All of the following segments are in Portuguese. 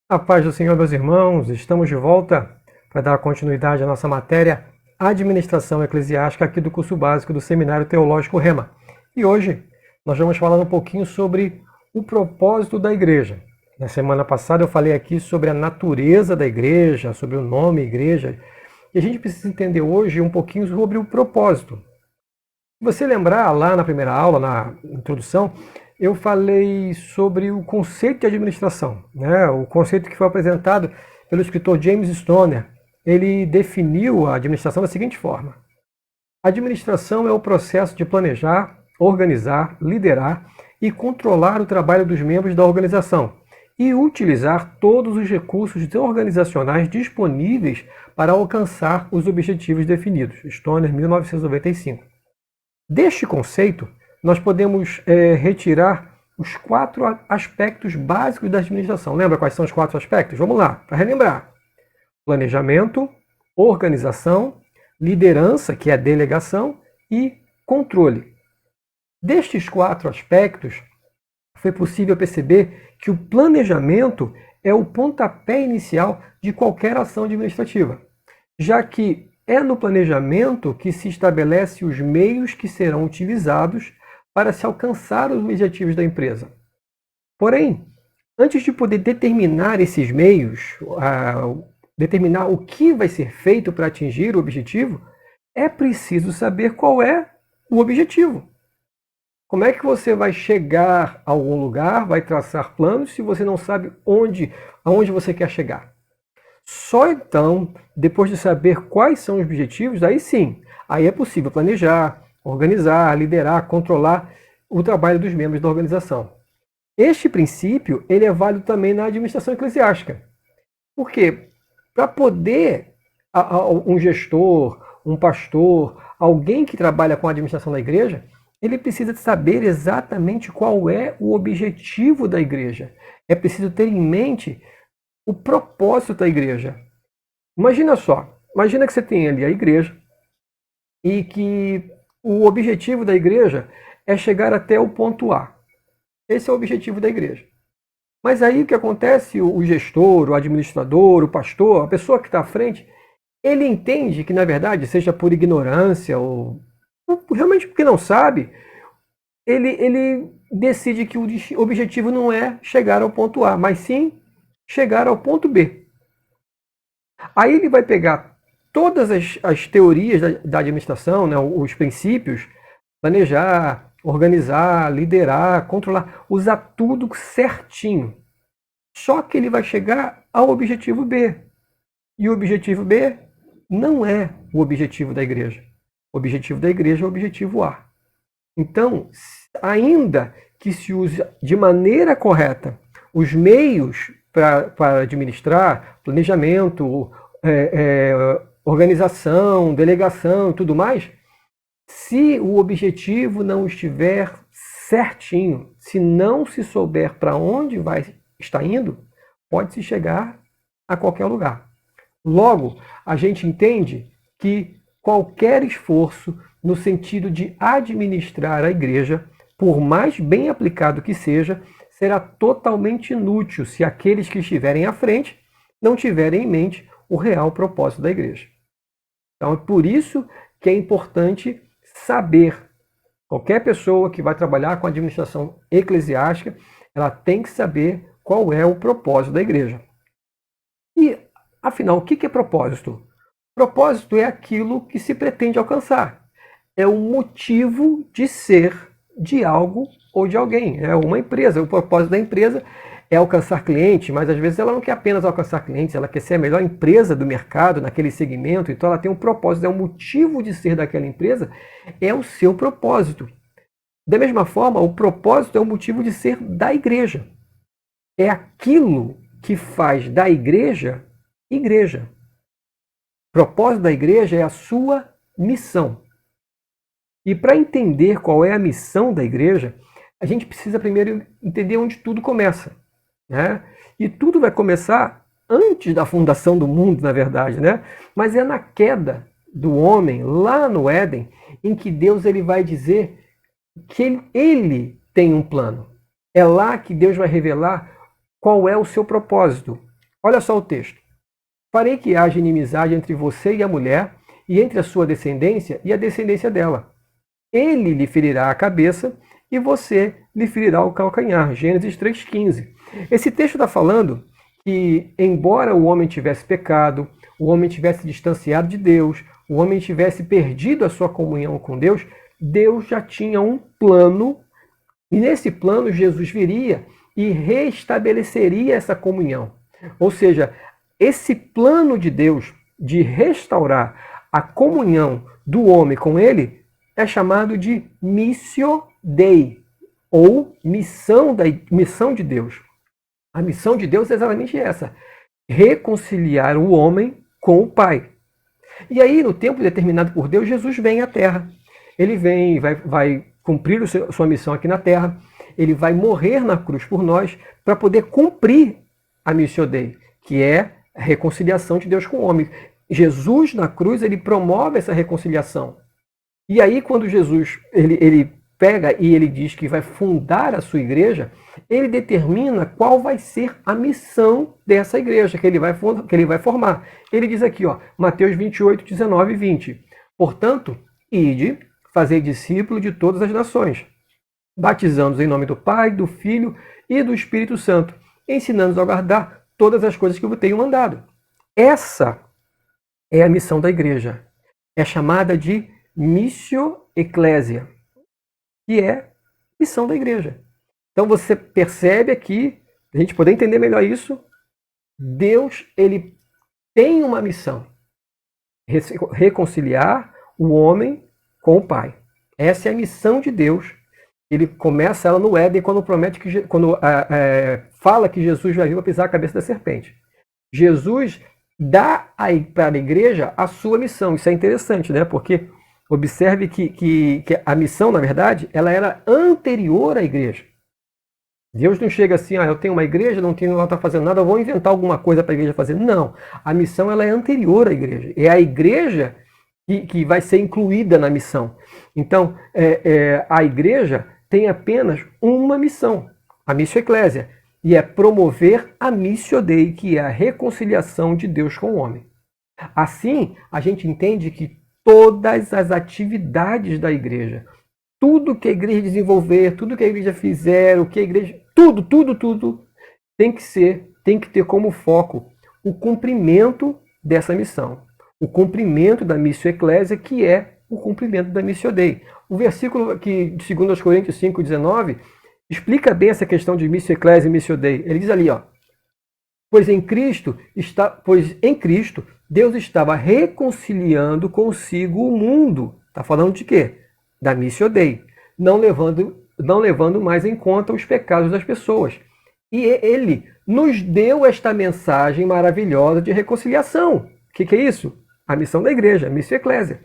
A paz do Senhor, meus irmãos, estamos de volta para dar continuidade à nossa matéria Administração Eclesiástica aqui do curso básico do Seminário Teológico Rema. E hoje nós vamos falar um pouquinho sobre o propósito da igreja. Na semana passada eu falei aqui sobre a natureza da igreja, sobre o nome igreja, e a gente precisa entender hoje um pouquinho sobre o propósito. Se você lembrar lá na primeira aula, na introdução, eu falei sobre o conceito de administração, né? O conceito que foi apresentado pelo escritor James Stoner. Ele definiu a administração da seguinte forma: a administração é o processo de planejar, organizar, liderar e controlar o trabalho dos membros da organização e utilizar todos os recursos organizacionais disponíveis para alcançar os objetivos definidos. Stoner, 1995. Deste conceito, nós podemos retirar os 4 aspectos básicos da administração. Lembra quais são os 4 aspectos? Vamos lá, para relembrar. Planejamento, organização, liderança, que é a delegação, e controle. Destes 4 aspectos, foi possível perceber que o planejamento é o pontapé inicial de qualquer ação administrativa, já que é no planejamento que se estabelece os meios que serão utilizados para se alcançar os objetivos da empresa. Porém, antes de poder determinar esses meios, determinar o que vai ser feito para atingir o objetivo, é preciso saber qual é o objetivo. Como é que você vai chegar a algum lugar, vai traçar planos, se você não sabe aonde você quer chegar? Só então, depois de saber quais são os objetivos, aí sim, aí é possível planejar, organizar, liderar, controlar o trabalho dos membros da organização. Este princípio ele é válido também na administração eclesiástica. Por quê? Para poder um gestor, um pastor, alguém que trabalha com a administração da igreja, ele precisa saber exatamente qual é o objetivo da igreja. É preciso ter em mente o propósito da igreja. Imagina que você tem ali a igreja e que o objetivo da igreja é chegar até o ponto A. Esse é o objetivo da igreja. Mas aí o que acontece? O gestor, o administrador, o pastor, a pessoa que está à frente, ele entende que, na verdade, seja por ignorância ou realmente porque não sabe, ele decide que o objetivo não é chegar ao ponto A, mas sim chegar ao ponto B. Aí ele vai pegar todas as teorias da administração, né, os princípios, planejar, organizar, liderar, controlar, usar tudo certinho. Só que ele vai chegar ao objetivo B. E o objetivo B não é o objetivo da igreja. O objetivo da igreja é o objetivo A. Então, ainda que se use de maneira correta os meios para administrar, planejamento, organização, delegação e tudo mais, se o objetivo não estiver certinho, se não se souber para onde está indo, pode-se chegar a qualquer lugar. Logo, a gente entende que qualquer esforço no sentido de administrar a igreja, por mais bem aplicado que seja, será totalmente inútil se aqueles que estiverem à frente não tiverem em mente o real propósito da igreja. Então é por isso que é importante saber. Qualquer pessoa que vai trabalhar com administração eclesiástica, ela tem que saber qual é o propósito da igreja. E, afinal, o que é propósito? Propósito é aquilo que se pretende alcançar. É o motivo de ser de algo ou de alguém. É uma empresa. O propósito da empresa é alcançar clientes, mas às vezes ela não quer apenas alcançar clientes, ela quer ser a melhor empresa do mercado naquele segmento, então ela tem um propósito, é o motivo de ser daquela empresa, é o seu propósito. Da mesma forma, o propósito é o motivo de ser da igreja. É aquilo que faz da igreja, igreja. O propósito da igreja é a sua missão. E para entender qual é a missão da igreja, a gente precisa primeiro entender onde tudo começa. Né? E tudo vai começar antes da fundação do mundo, na verdade. Né? Mas é na queda do homem, lá no Éden, em que Deus ele vai dizer que ele tem um plano. É lá que Deus vai revelar qual é o seu propósito. Olha só o texto. Farei que haja inimizade entre você e a mulher, e entre a sua descendência e a descendência dela. Ele lhe ferirá a cabeça e você lhe ferirá o calcanhar. Gênesis 3,15. Esse texto está falando que, embora o homem tivesse pecado, o homem tivesse distanciado de Deus, o homem tivesse perdido a sua comunhão com Deus, Deus já tinha um plano, e nesse plano Jesus viria e restabeleceria essa comunhão. Ou seja, esse plano de Deus de restaurar a comunhão do homem com ele é chamado de Missio Dei, ou missão de Deus. A missão de Deus é exatamente essa: reconciliar o homem com o Pai. E aí, no tempo determinado por Deus, Jesus vem à Terra. Ele vem, vai cumprir a sua missão aqui na Terra. Ele vai morrer na cruz por nós para poder cumprir a Missio Dei, que é a reconciliação de Deus com o homem. Jesus, na cruz, ele promove essa reconciliação. E aí, quando Jesus ele pega e ele diz que vai fundar a sua igreja, ele determina qual vai ser a missão dessa igreja que ele vai formar. Ele diz aqui, Mateus 28, 19 e 20. Portanto, ide, fazei discípulo de todas as nações, batizando-os em nome do Pai, do Filho e do Espírito Santo, ensinando-os a guardar todas as coisas que eu tenho mandado. Essa é a missão da igreja. É chamada de Missio Ecclesia, que é missão da igreja. Então você percebe aqui, a gente poder entender melhor isso, Deus ele tem uma missão: reconciliar o homem com o Pai. Essa é a missão de Deus. Ele começa ela no Éden quando fala que Jesus vai vir para pisar a cabeça da serpente. Jesus dá para a igreja a sua missão. Isso é interessante, né? Porque observe que a missão, na verdade, ela era anterior à igreja. Deus não chega assim, eu tenho uma igreja, não está fazendo nada, eu vou inventar alguma coisa para a igreja fazer. Não, a missão ela é anterior à igreja. É a igreja que vai ser incluída na missão. Então, a igreja tem apenas uma missão, a Missio Ecclesia, e é promover a Missio Dei, que é a reconciliação de Deus com o homem. Assim, a gente entende que todas as atividades da igreja, tudo que a igreja desenvolver, tudo que a igreja fizer, tudo tem que ter como foco o cumprimento dessa missão, o cumprimento da Missio Ecclesia, que é o cumprimento da Missio Dei. O versículo aqui de 2 Coríntios 5,19 explica bem essa questão de Missio Ecclesia e Missio Dei. Ele diz ali, pois em Cristo Deus estava reconciliando consigo o mundo. Está falando de quê? Da Missio Dei, não levando mais em conta os pecados das pessoas. E ele nos deu esta mensagem maravilhosa de reconciliação. O que é isso? A missão da igreja, a Missio Ecclesia.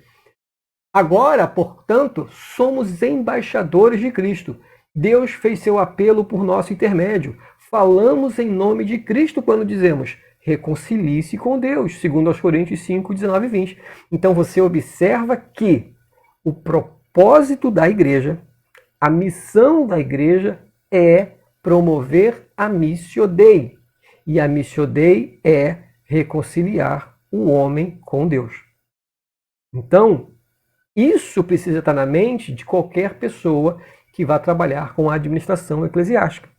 Agora, portanto, somos embaixadores de Cristo. Deus fez seu apelo por nosso intermédio. Falamos em nome de Cristo quando dizemos: reconcilie-se com Deus, segundo aos Coríntios 5, 19 e 20. Então você observa que o propósito da igreja, a missão da igreja é promover a Missio Dei. E a Missio Dei é reconciliar o homem com Deus. Então, isso precisa estar na mente de qualquer pessoa que vá trabalhar com a administração eclesiástica.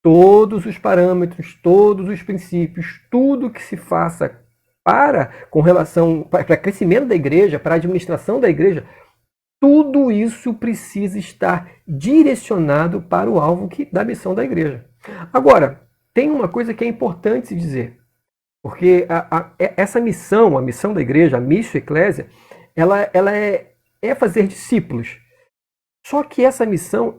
Todos os parâmetros, todos os princípios, tudo que se faça para crescimento da igreja, para a administração da igreja, tudo isso precisa estar direcionado para o alvo da missão da igreja. Agora, tem uma coisa que é importante se dizer, porque essa missão, a missão da igreja, a Missio Ecclesia, ela é fazer discípulos. Só que essa missão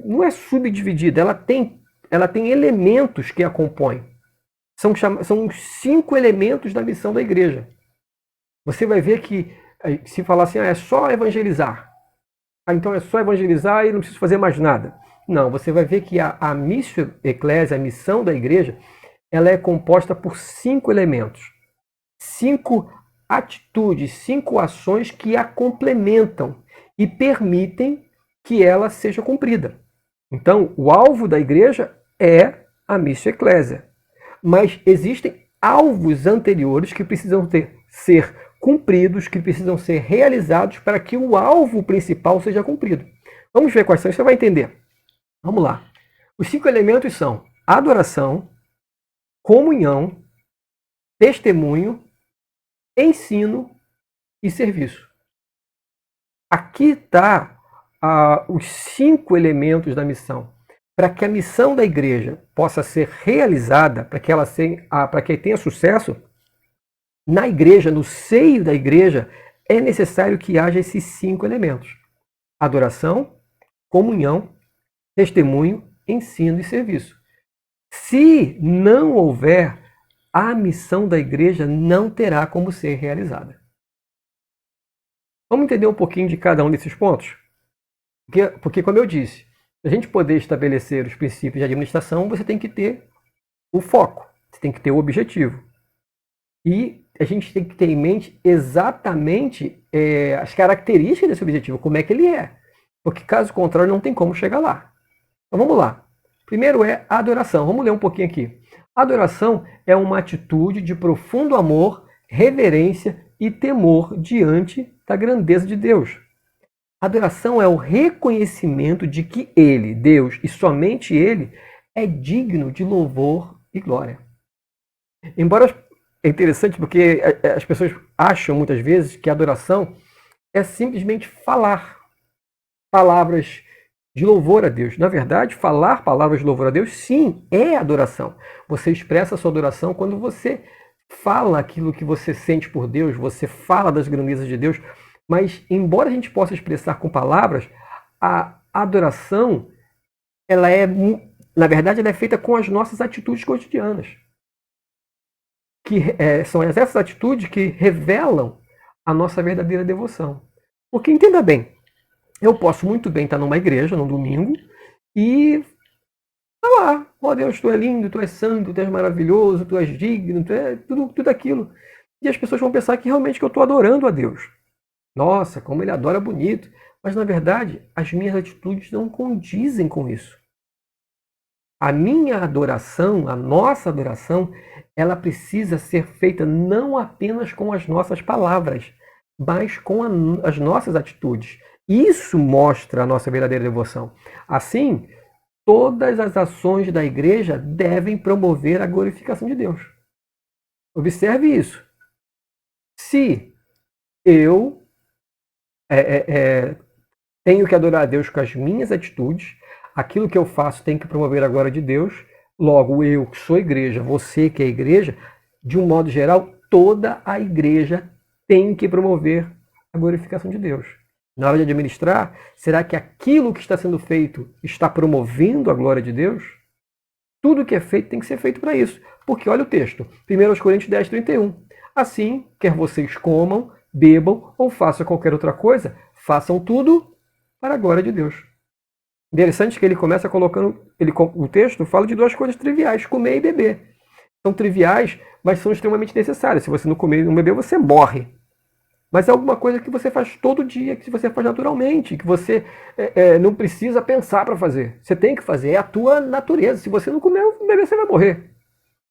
não é subdividida, ela tem elementos que a compõem. São 5 elementos da missão da igreja. Você vai ver que, se falar assim, é só evangelizar. Então é só evangelizar e não preciso fazer mais nada. Não, você vai ver que a Missio Ecclesia, a missão da igreja, ela é composta por 5 elementos. 5 atitudes, 5 ações que a complementam e permitem que ela seja cumprida. Então, o alvo da igreja é a Missio Ecclesia. Mas existem alvos anteriores que precisam ser cumpridos, que precisam ser realizados para que o alvo principal seja cumprido. Vamos ver quais são, você vai entender. Vamos lá. Os 5 elementos são adoração, comunhão, testemunho, ensino e serviço. Aqui está os 5 elementos da missão. Para que a missão da igreja possa ser realizada, para que tenha sucesso, na igreja, no seio da igreja, é necessário que haja esses 5 elementos: adoração, comunhão, testemunho, ensino e serviço. Se não houver, a missão da igreja não terá como ser realizada. Vamos entender um pouquinho de cada um desses pontos? Porque como eu disse, para a gente poder estabelecer os princípios de administração, você tem que ter o foco, você tem que ter o objetivo. E a gente tem que ter em mente exatamente as características desse objetivo, como é que ele é. Porque caso contrário, não tem como chegar lá. Então vamos lá. Primeiro é a adoração. Vamos ler um pouquinho aqui. Adoração é uma atitude de profundo amor, reverência e temor diante da grandeza de Deus. Adoração é o reconhecimento de que Ele, Deus, e somente Ele, é digno de louvor e glória. Embora é interessante porque as pessoas acham muitas vezes que a adoração é simplesmente falar palavras de louvor a Deus. Na verdade, falar palavras de louvor a Deus, sim, é adoração. Você expressa a sua adoração quando você fala aquilo que você sente por Deus, você fala das grandezas de Deus. Mas, embora a gente possa expressar com palavras, a adoração, na verdade, ela é feita com as nossas atitudes cotidianas. Que são essas atitudes que revelam a nossa verdadeira devoção. Porque, entenda bem, eu posso muito bem estar numa igreja, num domingo, e falar, ó Deus, tu é lindo, tu és santo, tu és maravilhoso, tu és digno, tu é tudo aquilo. E as pessoas vão pensar que realmente eu estou adorando a Deus. Nossa, como ele adora bonito. Mas, na verdade, as minhas atitudes não condizem com isso. A minha adoração, a nossa adoração, ela precisa ser feita não apenas com as nossas palavras, mas com as nossas atitudes. Isso mostra a nossa verdadeira devoção. Assim, todas as ações da igreja devem promover a glorificação de Deus. Observe isso. Se eu tenho que adorar a Deus com as minhas atitudes, aquilo que eu faço tem que promover a glória de Deus, logo eu que sou igreja, você que é igreja, de um modo geral, toda a igreja tem que promover a glorificação de Deus. Na hora de administrar, será que aquilo que está sendo feito está promovendo a glória de Deus? Tudo que é feito tem que ser feito para isso. Porque olha o texto, 1 Coríntios 10, 31. Assim, quer vocês comam, bebam ou façam qualquer outra coisa, façam tudo para a glória de Deus. Interessante que ele começa colocando, o texto fala de 2 coisas triviais, comer e beber. São triviais, mas são extremamente necessárias. Se você não comer e não beber, você morre. Mas é alguma coisa que você faz todo dia, que você faz naturalmente, que você não precisa pensar para fazer. Você tem que fazer, é a tua natureza. Se você não comer ou beber, você vai morrer.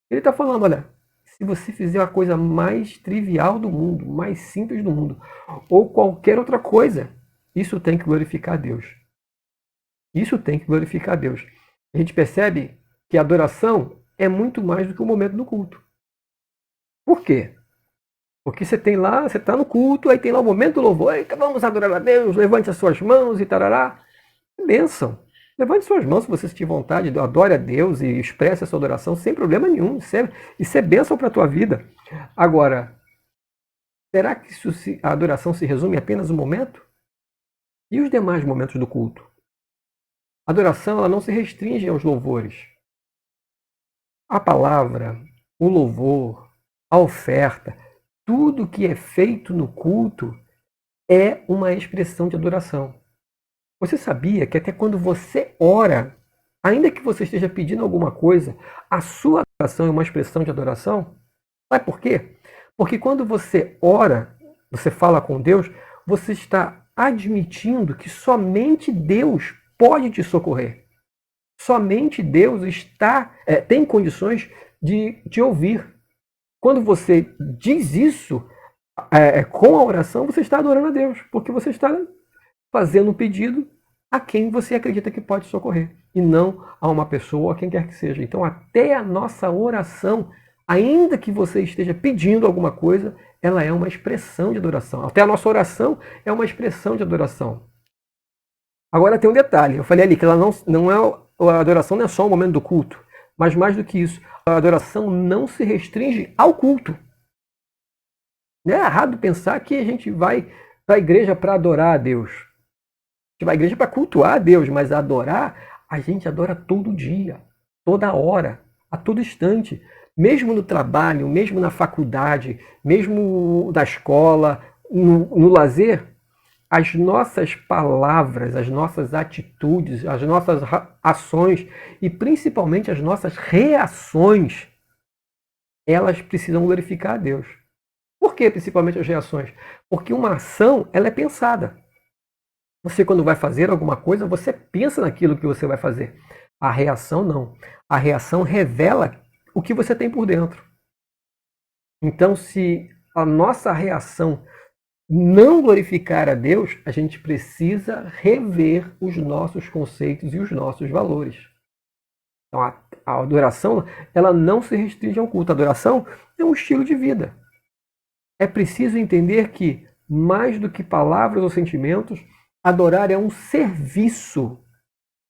Ele está falando, olha, se você fizer a coisa mais trivial do mundo, mais simples do mundo, ou qualquer outra coisa, isso tem que glorificar a Deus. Isso tem que glorificar a Deus. A gente percebe que a adoração é muito mais do que o momento do culto. Por quê? Porque você tem lá, você está no culto, aí tem lá o momento do louvor, vamos adorar a Deus, levante as suas mãos e tarará. Bênção. Levante suas mãos se você sentir vontade, adore a Deus e expresse a sua adoração sem problema nenhum. Isso é bênção para a tua vida. Agora, será que a adoração se resume apenas um momento? E os demais momentos do culto? A adoração ela não se restringe aos louvores. A palavra, o louvor, a oferta, tudo que é feito no culto é uma expressão de adoração. Você sabia que até quando você ora, ainda que você esteja pedindo alguma coisa, a sua adoração é uma expressão de adoração? Sabe por quê? Porque quando você ora, você fala com Deus, você está admitindo que somente Deus pode te socorrer. Somente Deus tem condições de te ouvir. Quando você diz isso, com a oração, você está adorando a Deus, porque você está fazendo um pedido a quem você acredita que pode socorrer, e não a uma pessoa ou a quem quer que seja. Então, até a nossa oração, ainda que você esteja pedindo alguma coisa, ela é uma expressão de adoração. Até a nossa oração é uma expressão de adoração. Agora tem um detalhe, eu falei ali que ela não é, a adoração não é só o momento do culto, mas mais do que isso, a adoração não se restringe ao culto. É errado pensar que a gente vai para a igreja para adorar a Deus. A gente vai à igreja para cultuar a Deus, mas adorar, a gente adora todo dia, toda hora, a todo instante. Mesmo no trabalho, mesmo na faculdade, mesmo na escola, no lazer, as nossas palavras, as nossas atitudes, as nossas ações e principalmente as nossas reações, elas precisam glorificar a Deus. Por que principalmente as reações? Porque uma ação, ela é pensada. Você, quando vai fazer alguma coisa, você pensa naquilo que você vai fazer. A reação, não. A reação revela o que você tem por dentro. Então, se a nossa reação não glorificar a Deus, a gente precisa rever os nossos conceitos e os nossos valores. Então, a adoração, ela não se restringe ao culto. A adoração é um estilo de vida. É preciso entender que, mais do que palavras ou sentimentos, adorar é um serviço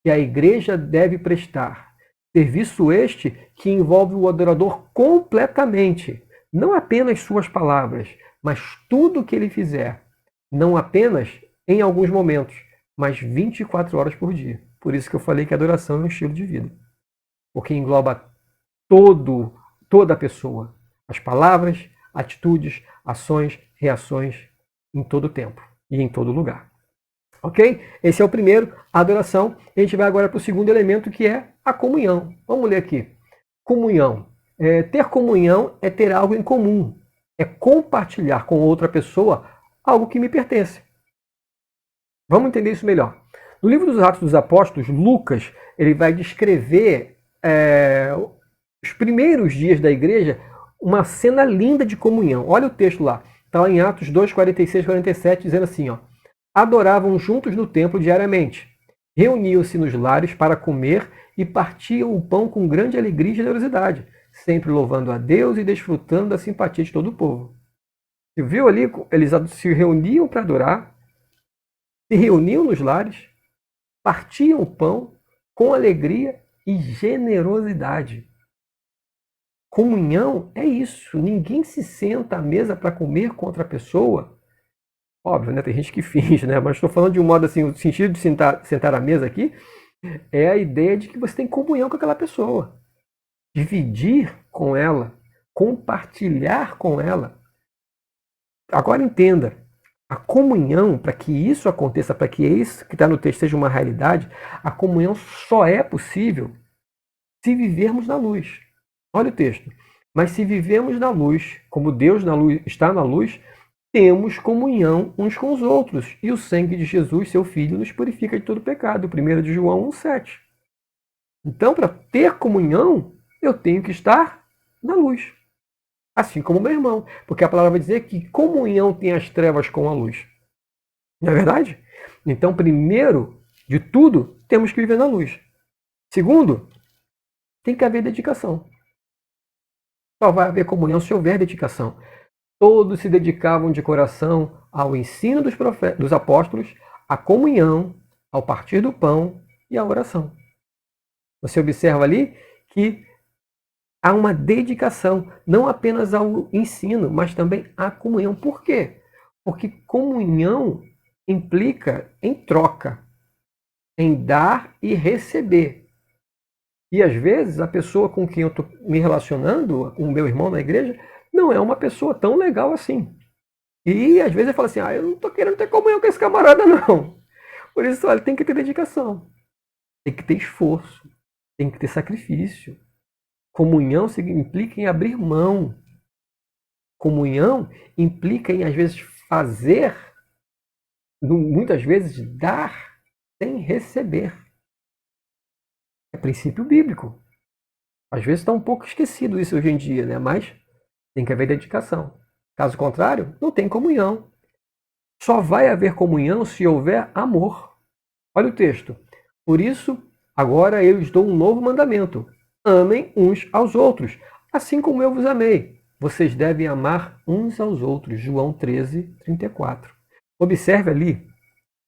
que a igreja deve prestar. Serviço este que envolve o adorador completamente, não apenas suas palavras, mas tudo o que ele fizer. Não apenas em alguns momentos, mas 24 horas por dia. Por isso que eu falei que a adoração é um estilo de vida. Porque engloba toda a pessoa. As palavras, atitudes, ações, reações, em todo o tempo e em todo lugar. Ok? Esse é o primeiro, a adoração. A gente vai agora para o segundo elemento, que é a comunhão. Vamos ler aqui. Comunhão. Ter comunhão é ter algo em comum. É compartilhar com outra pessoa algo que me pertence. Vamos entender isso melhor. No livro dos Atos dos Apóstolos, Lucas, ele vai descrever os primeiros dias da igreja, uma cena linda de comunhão. Olha o texto lá. Está lá em Atos 2, 46, 47, dizendo assim, ó. Adoravam juntos no templo diariamente. Reuniam-se nos lares para comer e partiam o pão com grande alegria e generosidade, sempre louvando a Deus e desfrutando da simpatia de todo o povo. Você viu ali? Eles se reuniam para adorar, se reuniam nos lares, partiam o pão com alegria e generosidade. Comunhão é isso. Ninguém se senta à mesa para comer com outra pessoa. Óbvio, né? Tem gente que finge, né? Mas estou falando de um modo assim, o sentido de sentar à mesa aqui é a ideia de que você tem comunhão com aquela pessoa. Dividir com ela, compartilhar com ela. Agora entenda, a comunhão, para que isso aconteça, para que isso que está no texto seja uma realidade, a comunhão só é possível se vivermos na luz. Olha o texto. Mas se vivemos na luz, como Deus está na luz, temos comunhão uns com os outros. E o sangue de Jesus, seu Filho, nos purifica de todo pecado. 1 de João 1,7. Então, para ter comunhão, eu tenho que estar na luz. Assim como meu irmão. Porque a palavra vai dizer que comunhão tem as trevas com a luz. Não é verdade? Então, primeiro de tudo, temos que viver na luz. Segundo, tem que haver dedicação. Só vai haver comunhão se houver dedicação. Todos se dedicavam de coração ao ensino dos apóstolos, à comunhão, ao partir do pão e à oração. Você observa ali que há uma dedicação, não apenas ao ensino, mas também à comunhão. Por quê? Porque comunhão implica em troca, em dar e receber. E às vezes a pessoa com quem eu estou me relacionando, o meu irmão na igreja, não é uma pessoa tão legal assim. E às vezes eu falo assim, eu não estou querendo ter comunhão com esse camarada não. Por isso, olha, tem que ter dedicação, tem que ter esforço, tem que ter sacrifício. Comunhão implica em abrir mão. Comunhão implica em, às vezes, fazer, muitas vezes, dar sem receber. É princípio bíblico. Às vezes está um pouco esquecido isso hoje em dia, né? Mas tem que haver dedicação. Caso contrário, não tem comunhão. Só vai haver comunhão se houver amor. Olha o texto. Por isso, agora eu lhes dou um novo mandamento. Amem uns aos outros, assim como eu vos amei. Vocês devem amar uns aos outros. João 13, 34. Observe ali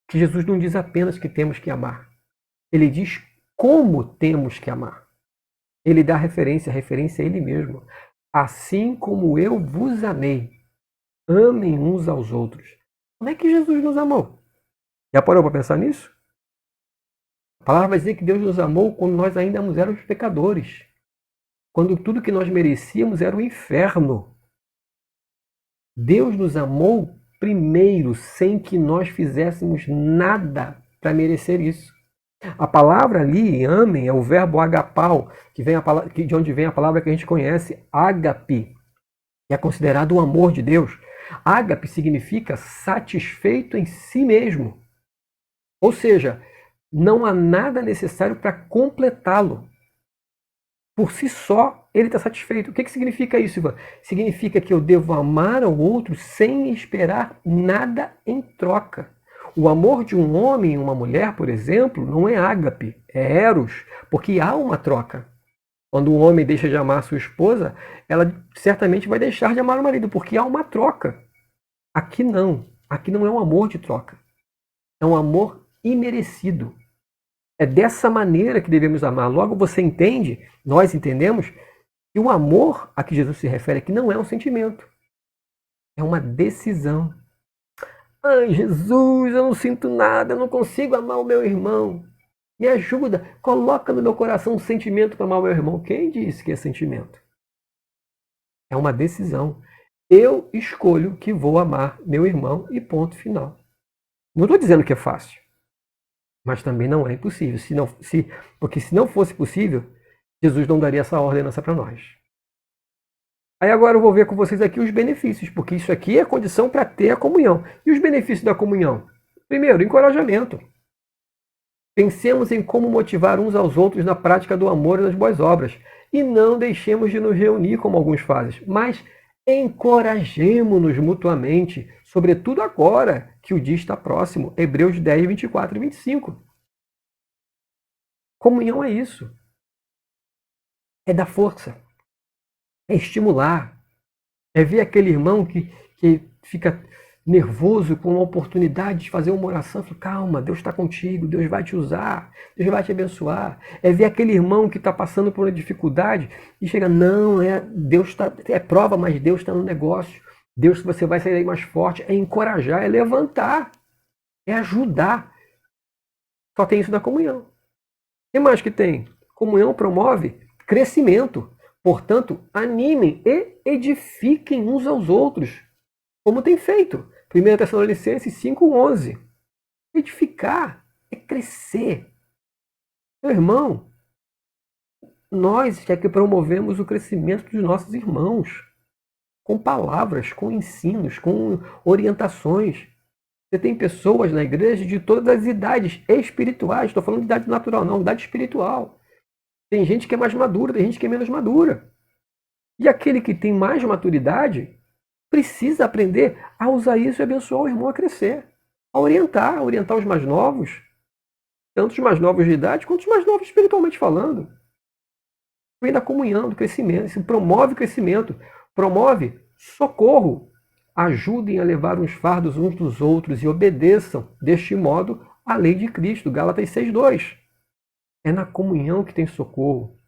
que Jesus não diz apenas que temos que amar. Ele diz como temos que amar. Ele dá referência a ele mesmo. Assim como eu vos amei, amem uns aos outros. Como é que Jesus nos amou? Já parou para pensar nisso? A palavra vai dizer que Deus nos amou quando nós ainda éramos pecadores. Quando tudo que nós merecíamos era o inferno. Deus nos amou primeiro, sem que nós fizéssemos nada para merecer isso. A palavra ali, amem, é o verbo agapau, de onde vem a palavra que a gente conhece, ágape, que é considerado o amor de Deus. Ágape significa satisfeito em si mesmo. Ou seja, não há nada necessário para completá-lo. Por si só, ele está satisfeito. O que significa isso, Ivan? Significa que eu devo amar ao outro sem esperar nada em troca. O amor de um homem e uma mulher, por exemplo, não é ágape, é eros, porque há uma troca. Quando um homem deixa de amar sua esposa, ela certamente vai deixar de amar o marido, porque há uma troca. Aqui não é um amor de troca. É um amor imerecido. É dessa maneira que devemos amar. Logo você entende, nós entendemos, que o amor a que Jesus se refere aqui não é um sentimento. É uma decisão. Ai, Jesus, eu não sinto nada, eu não consigo amar o meu irmão. Me ajuda, coloca no meu coração um sentimento para amar o meu irmão. Quem disse que é sentimento? É uma decisão. Eu escolho que vou amar meu irmão e ponto final. Não estou dizendo que é fácil, mas também não é impossível. Porque se não fosse possível, Jesus não daria essa ordenança para nós. Aí agora eu vou ver com vocês aqui os benefícios, porque isso aqui é condição para ter a comunhão. E os benefícios da comunhão? Primeiro, encorajamento. Pensemos em como motivar uns aos outros na prática do amor e das boas obras. E não deixemos de nos reunir como alguns fazem, mas encorajemo-nos mutuamente, sobretudo agora que o dia está próximo. Hebreus 10, 24 e 25. Comunhão é isso. É dar força. É estimular. É ver aquele irmão que fica nervoso com uma oportunidade de fazer uma oração. Fala, calma, Deus está contigo, Deus vai te usar, Deus vai te abençoar. É ver aquele irmão que está passando por uma dificuldade e chega, não, Deus é prova, mas Deus está no negócio. Deus, você vai sair daí mais forte. É encorajar, é levantar, é ajudar. Só tem isso na comunhão. O que mais que tem? Comunhão promove crescimento. Portanto, animem e edifiquem uns aos outros, como tem feito. 1 Tessalonicenses 5,11. Edificar é crescer. Meu irmão, nós é que promovemos o crescimento dos nossos irmãos, com palavras, com ensinos, com orientações. Você tem pessoas na igreja de todas as idades espirituais. Estou falando de idade natural, não, idade espiritual. Tem gente que é mais madura, tem gente que é menos madura. E aquele que tem mais maturidade precisa aprender a usar isso e abençoar o irmão a crescer. A orientar os mais novos, tanto os mais novos de idade quanto os mais novos espiritualmente falando. Vem da comunhão, do crescimento. Isso promove crescimento, promove socorro. Ajudem a levar uns fardos uns dos outros e obedeçam, deste modo, a lei de Cristo. Gálatas 6,2. É na comunhão que tem socorro.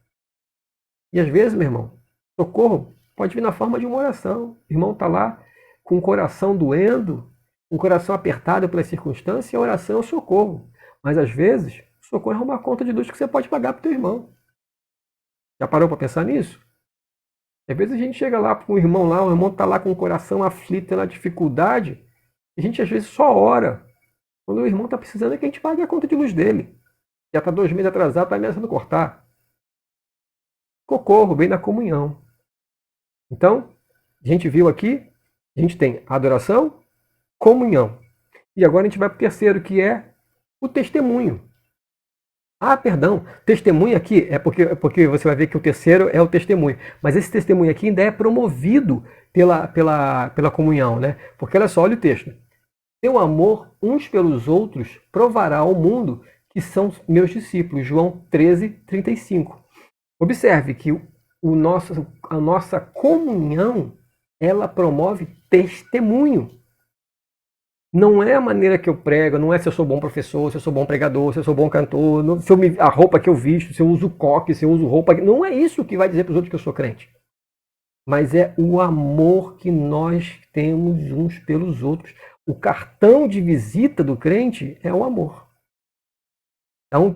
E às vezes, meu irmão, socorro pode vir na forma de uma oração. O irmão está lá com o coração doendo, um coração apertado pela circunstância, e a oração é o socorro. Mas às vezes, o socorro é uma conta de luz que você pode pagar para o teu irmão. Já parou para pensar nisso? Às vezes a gente chega lá para um irmão lá, o irmão está lá com o coração aflito, na dificuldade, e a gente às vezes só ora. Quando o irmão está precisando é que a gente pague a conta de luz dele. Já está 2 meses atrasado, está ameaçando cortar. Socorro, bem da comunhão. Então, a gente viu aqui, a gente tem adoração, comunhão. E agora a gente vai para o terceiro, que é o testemunho. Ah, perdão, testemunho aqui é porque você vai ver que o terceiro é o testemunho. Mas esse testemunho aqui ainda é promovido pela comunhão, né? Porque olha só, olha o texto. Seu amor uns pelos outros provará ao mundo que são meus discípulos. João 13:35. Observe que a nossa comunhão, ela promove testemunho. Não é a maneira que eu prego, não é se eu sou bom professor, se eu sou bom pregador, se eu sou bom cantor, a roupa que eu visto, se eu uso coque, se eu uso roupa. Não é isso que vai dizer para os outros que eu sou crente. Mas é o amor que nós temos uns pelos outros. O cartão de visita do crente é o amor. Então,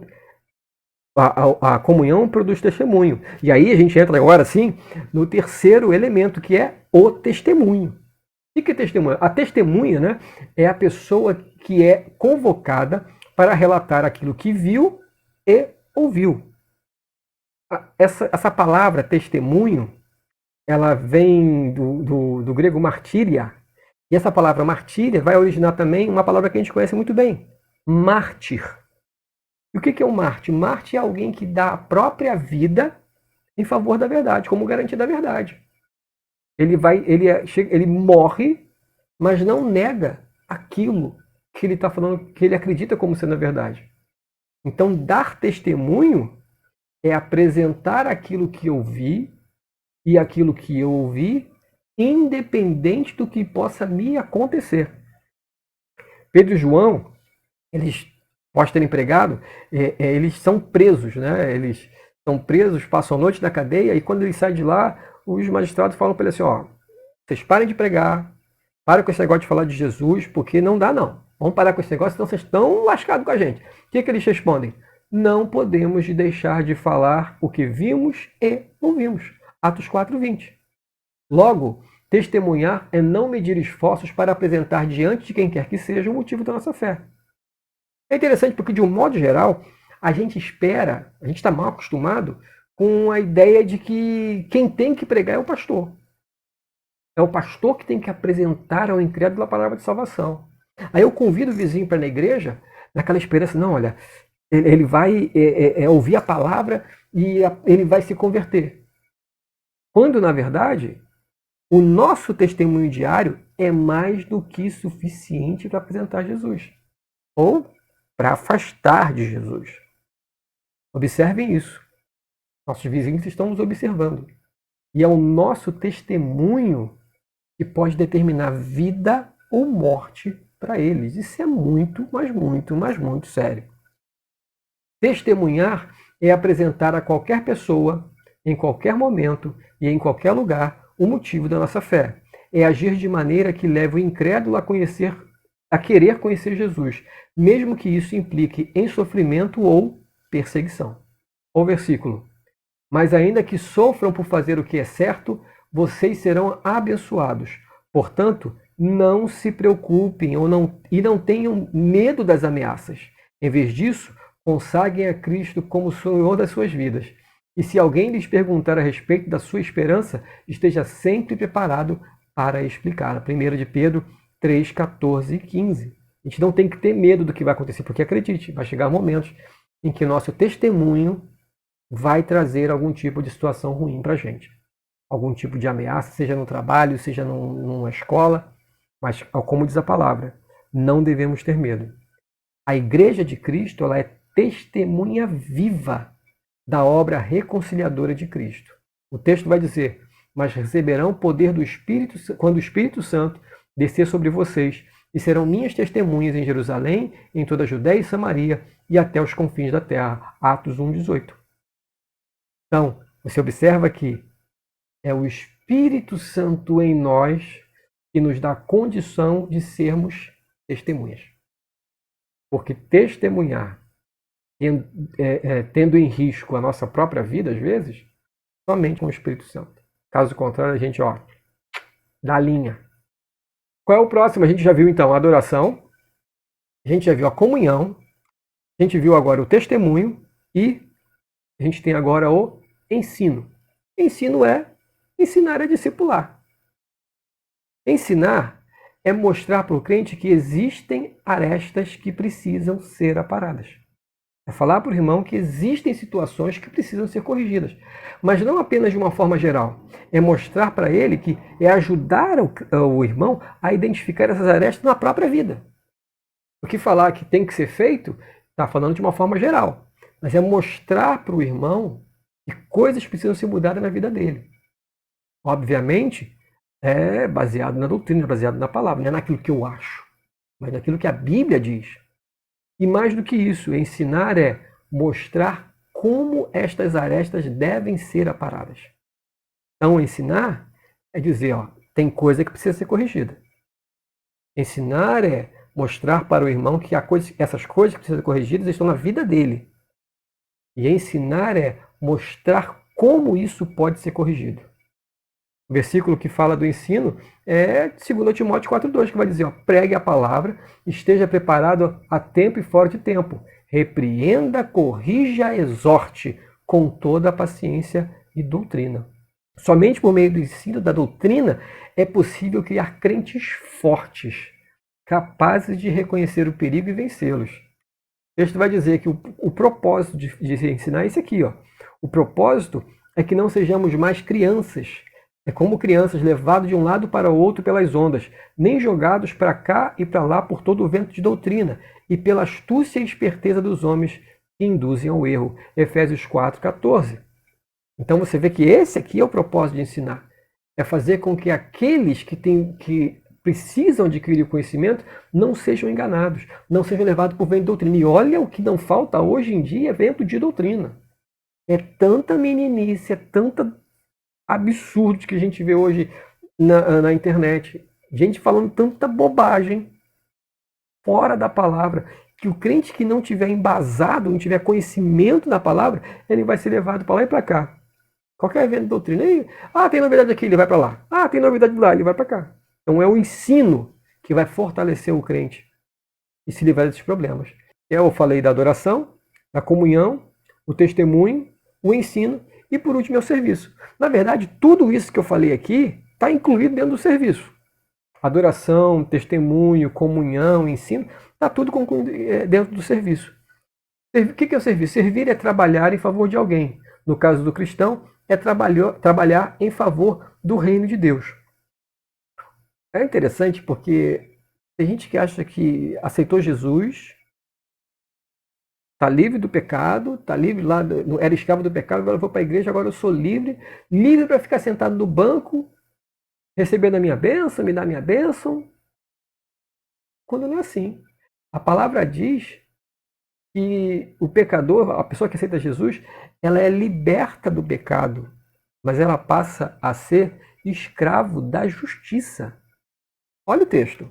a comunhão produz testemunho. E aí a gente entra agora, sim, no terceiro elemento, que é o testemunho. O que é testemunha? A testemunha, né, é a pessoa que é convocada para relatar aquilo que viu e ouviu. Essa palavra testemunho, ela vem do grego martíria. E essa palavra martíria vai originar também uma palavra que a gente conhece muito bem, mártir. E o que é um mártir? Mártir é alguém que dá a própria vida em favor da verdade, como garantia da verdade. Ele morre, mas não nega aquilo que ele está falando, que ele acredita como sendo a verdade. Então, dar testemunho é apresentar aquilo que eu vi e aquilo que eu ouvi, independente do que possa me acontecer. Pedro e João, eles, após terem pregado, eles são presos, né? Eles são presos, passam a noite na cadeia, e quando eles saem de lá, os magistrados falam para eles assim, ó, vocês parem de pregar, parem com esse negócio de falar de Jesus, porque não dá não. Vamos parar com esse negócio, senão vocês estão lascados com a gente. O que eles respondem? Não podemos deixar de falar o que vimos e ouvimos. Atos 4:20. Logo, testemunhar é não medir esforços para apresentar diante de quem quer que seja o motivo da nossa fé. É interessante porque, de um modo geral, a gente está mal acostumado com a ideia de que quem tem que pregar é o pastor. É o pastor que tem que apresentar ao incrédulo a palavra de salvação. Aí eu convido o vizinho para ir na igreja, naquela esperança, não, olha, ele vai ouvir a palavra e ele vai se converter. Quando, na verdade, o nosso testemunho diário é mais do que suficiente para apresentar Jesus. Ou para afastar de Jesus. Observem isso. Nossos vizinhos estão nos observando. E é o nosso testemunho que pode determinar vida ou morte para eles. Isso é muito, mas muito, mas muito sério. Testemunhar é apresentar a qualquer pessoa, em qualquer momento e em qualquer lugar, o motivo da nossa fé. É agir de maneira que leve o incrédulo a querer conhecer Jesus, mesmo que isso implique em sofrimento ou perseguição. O versículo. Mas ainda que sofram por fazer o que é certo, vocês serão abençoados. Portanto, não se preocupem e não tenham medo das ameaças. Em vez disso, consagrem a Cristo como Senhor das suas vidas. E se alguém lhes perguntar a respeito da sua esperança, esteja sempre preparado para explicar. 1 de Pedro 3, 14 e 15. A gente não tem que ter medo do que vai acontecer, porque acredite, vai chegar momentos em que nosso testemunho vai trazer algum tipo de situação ruim para a gente. Algum tipo de ameaça, seja no trabalho, seja numa escola. Mas, como diz a palavra, não devemos ter medo. A Igreja de Cristo, ela é testemunha viva da obra reconciliadora de Cristo. O texto vai dizer, mas receberão poder do Espírito quando o Espírito Santo descer sobre vocês, e serão minhas testemunhas em Jerusalém, em toda a Judéia e Samaria e até os confins da terra. Atos 1:18. Então, você observa que é o Espírito Santo em nós que nos dá a condição de sermos testemunhas. Porque testemunhar, tendo em risco a nossa própria vida, às vezes, somente com o Espírito Santo. Caso contrário, a gente, dá linha. Qual é o próximo? A gente já viu, então, a adoração, a gente já viu a comunhão, a gente viu agora o testemunho e a gente tem agora o ensino. Ensino é ensinar a discipular. Ensinar é mostrar para o crente que existem arestas que precisam ser aparadas. É falar para o irmão que existem situações que precisam ser corrigidas. Mas não apenas de uma forma geral. É mostrar para ele que é ajudar o irmão a identificar essas arestas na própria vida. Porque falar que tem que ser feito, está falando de uma forma geral. Mas é mostrar para o irmão que coisas precisam ser mudadas na vida dele. Obviamente, é baseado na doutrina, baseado na palavra. Não é naquilo que eu acho, mas naquilo que a Bíblia diz. E mais do que isso, ensinar é mostrar como estas arestas devem ser aparadas. Então, ensinar é dizer, ó, tem coisa que precisa ser corrigida. Ensinar é mostrar para o irmão que essas coisas que precisam ser corrigidas estão na vida dele. E ensinar é mostrar como isso pode ser corrigido. O versículo que fala do ensino é 2 Timóteo 4,2, que vai dizer, ó, pregue a palavra, esteja preparado a tempo e fora de tempo. Repreenda, corrija, exorte com toda a paciência e doutrina. Somente por meio do ensino da doutrina é possível criar crentes fortes, capazes de reconhecer o perigo e vencê-los. O texto vai dizer que o propósito de ensinar é esse aqui. Ó. O propósito é que não sejamos mais crianças. É como crianças levados de um lado para o outro pelas ondas, nem jogados para cá e para lá por todo o vento de doutrina e pela astúcia e esperteza dos homens que induzem ao erro. Efésios 4,14. Então você vê que esse aqui é o propósito de ensinar. É fazer com que aqueles que precisam adquirir o conhecimento não sejam enganados, não sejam levados por vento de doutrina. E olha o que não falta hoje em dia, é vento de doutrina. É tanta meninice, é tanta absurdo que a gente vê hoje na internet. Gente falando tanta bobagem fora da palavra, que o crente que não tiver embasado, não tiver conhecimento da palavra, ele vai ser levado para lá e para cá. Qualquer evento de doutrina. Tem novidade aqui, ele vai para lá. Tem novidade lá, ele vai para cá. Então é o ensino que vai fortalecer o crente e se livrar desses problemas. Eu falei da adoração, da comunhão, o testemunho, o ensino e, por último, é o serviço. Na verdade, tudo isso que eu falei aqui está incluído dentro do serviço. Adoração, testemunho, comunhão, ensino, está tudo dentro do serviço. O que é o serviço? Servir é trabalhar em favor de alguém. No caso do cristão, é trabalhar em favor do reino de Deus. É interessante porque tem gente que acha que aceitou Jesus, está livre do pecado, está livre lá, era escravo do pecado, agora eu vou para a igreja, agora eu sou livre para ficar sentado no banco, recebendo a minha bênção, me dar a minha bênção. Quando não é assim. A palavra diz que o pecador, a pessoa que aceita Jesus, ela é liberta do pecado, mas ela passa a ser escravo da justiça. Olha o texto.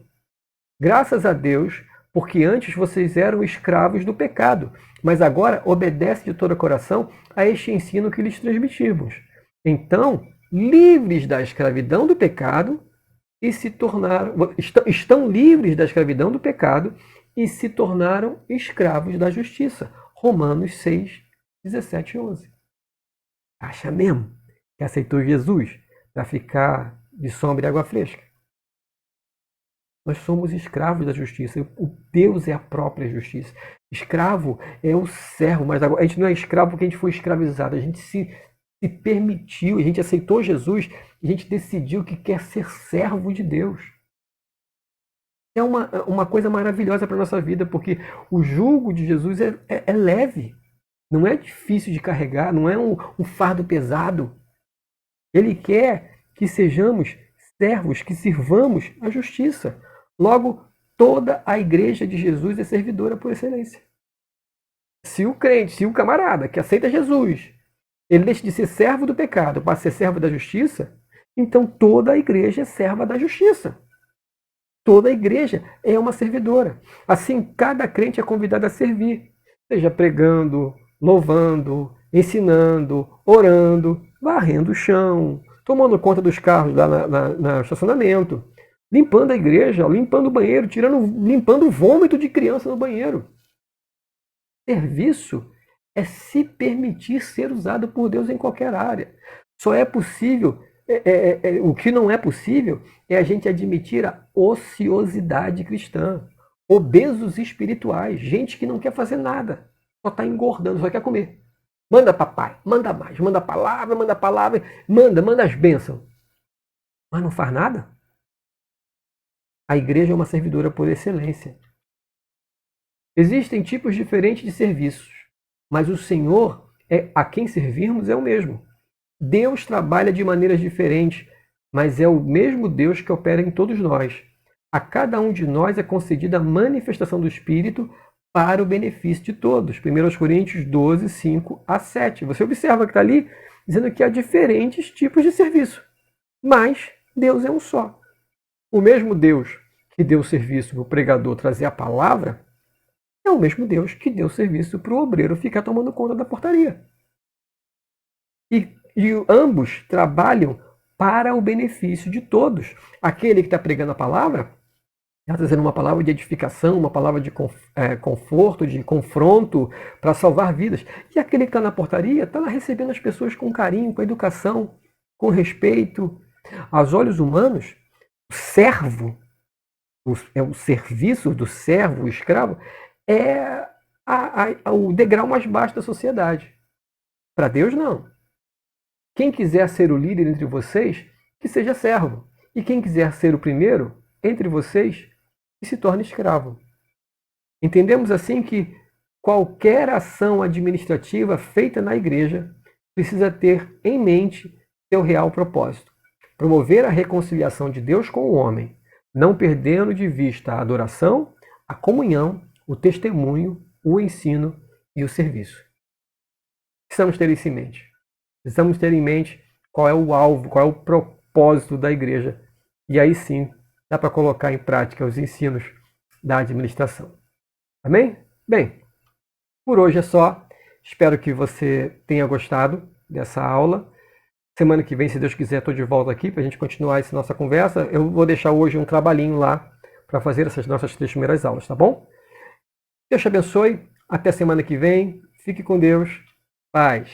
Graças a Deus, porque antes vocês eram escravos do pecado, mas agora obedece de todo o coração a este ensino que lhes transmitimos. Então, livres da escravidão do pecado e se tornaram, estão livres da escravidão do pecado e se tornaram escravos da justiça. Romanos 6, 17 e 11. Acha mesmo que aceitou Jesus para ficar de sombra e água fresca? Nós somos escravos da justiça. O Deus é a própria justiça. Escravo é o servo, mas agora a gente não é escravo porque a gente foi escravizado. A gente se permitiu, a gente aceitou Jesus, a gente decidiu que quer ser servo de Deus. É uma coisa maravilhosa para a nossa vida, porque o jugo de Jesus é leve. Não é difícil de carregar, não é um fardo pesado. Ele quer que sejamos servos, que sirvamos a justiça. Logo, toda a igreja de Jesus é servidora por excelência. Se o crente, se o camarada que aceita Jesus, ele deixa de ser servo do pecado para ser servo da justiça, então toda a igreja é serva da justiça. Toda a igreja é uma servidora. Assim, cada crente é convidado a servir, seja pregando, louvando, ensinando, orando, varrendo o chão, tomando conta dos carros lá no estacionamento, limpando a igreja, limpando o banheiro, limpando o vômito de criança no banheiro. Serviço é se permitir ser usado por Deus em qualquer área. Só é possível, o que não é possível é a gente admitir a ociosidade cristã, obesos espirituais, gente que não quer fazer nada. só está engordando, só quer comer. Manda papai, manda mais, manda palavra, manda as bênçãos. Mas não faz nada? A igreja é uma servidora por excelência. Existem tipos diferentes de serviços, mas o Senhor a quem servirmos é o mesmo. Deus trabalha de maneiras diferentes, mas é o mesmo Deus que opera em todos nós. A cada um de nós é concedida a manifestação do Espírito para o benefício de todos. 1 Coríntios 12, 5 a 7. Você observa que está ali dizendo que há diferentes tipos de serviço, mas Deus é um só. O mesmo Deus que deu serviço para o pregador trazer a palavra é o mesmo Deus que deu serviço para o obreiro ficar tomando conta da portaria. E ambos trabalham para o benefício de todos. Aquele que está pregando a palavra está trazendo uma palavra de edificação, uma palavra de conforto, de confronto, para salvar vidas. E aquele que está na portaria está lá recebendo as pessoas com carinho, com educação, com respeito. Aos olhos humanos, o servo, o serviço do servo, o escravo, é o degrau mais baixo da sociedade. Para Deus, não. Quem quiser ser o líder entre vocês, que seja servo. E quem quiser ser o primeiro entre vocês, que se torne escravo. Entendemos assim que qualquer ação administrativa feita na igreja precisa ter em mente seu real propósito: promover a reconciliação de Deus com o homem, não perdendo de vista a adoração, a comunhão, o testemunho, o ensino e o serviço. Precisamos ter isso em mente. Precisamos ter em mente qual é o alvo, qual é o propósito da igreja. E aí sim, dá para colocar em prática os ensinos da administração. Amém? Bem, por hoje é só. Espero que você tenha gostado dessa aula. Semana que vem, se Deus quiser, estou de volta aqui para a gente continuar essa nossa conversa. Eu vou deixar hoje um trabalhinho lá para fazer essas nossas 3 primeiras aulas, tá bom? Deus te abençoe. Até semana que vem. Fique com Deus. Paz.